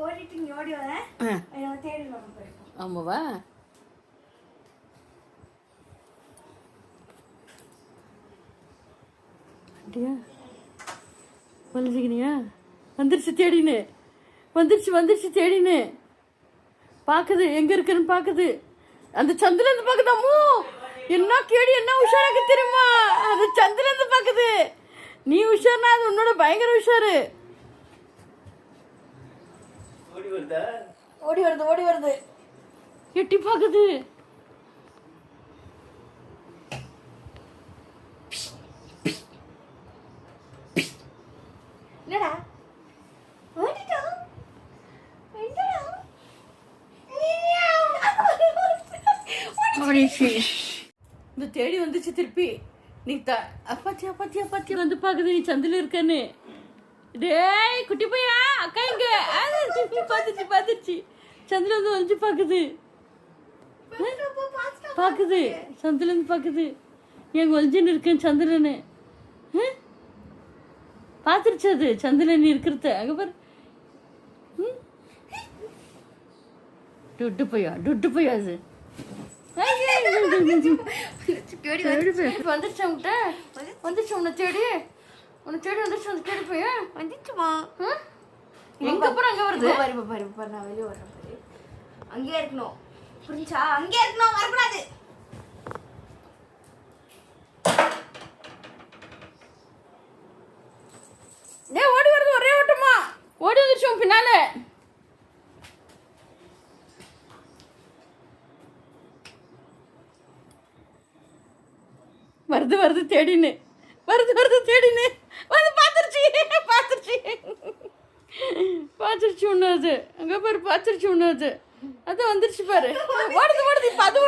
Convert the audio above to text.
ஓடிட்டு நீ ஓடி வர தேடி வரேன். ஆமாவா? அப்படியா வந்துருக்கீனியா? வந்துருச்சு தேடின்னு, வந்துருச்சு தேடின்னு பார்க்குது, எங்கே இருக்குன்னு பார்க்குது. அந்த சந்திலேருந்து பார்க்குது. அம்மோ என்ன கேடி, என்ன உஷாராக்கு தெரியுமா? அது சந்திலேருந்து பார்க்குது. நீ உஷார்னா அது உன்னோட பயங்கர உஷாரு. ஓடி வருது எட்டி பார்க்குது. என்னடா இந்த தேடி வந்துச்சு திருப்பி. நீ அப்பாத்தியா வந்து பாக்குது நீ சந்தில இருக்கன்னு. டேய் குட்டி பையா, அக்கா இங்க பாத்துச்சு. சந்தில வந்து வந்து பாக்குது சந்தில இருந்து பாக்குது. எங்க ஒளிஞ்சுன்னு இருக்கேன் சந்திரன்னு பாத்துருச்சு. அது சந்தில நீ இருக்கிறத அங்க பாரு. டுட்டு பையா அது வந்துருச்சு. வந்துருச்சு உன்னை தேடி வந்துருச்சு. வந்து தேடி போய் வந்துச்சுமா. எங்க அப்புறம் அங்க வருது. பாரு நான் வெளியே வர்றேன் பாரு. அங்கேயே இருக்கணும், புரிஞ்சா? அங்கேயே இருக்கணும், வரக்கூடாது. ஓடி வருது ஒரே ஓட்டமா. ஓடி வந்துருச்சு உன் பின்னால. வருது தேடின்னு வந்து பாத்துருச்சு ஒண்ணு. அது அங்க பாரு பாத்துருச்சு ஒண்ணு. அது வந்துருச்சு பாரு. ஓடுது இப்ப அது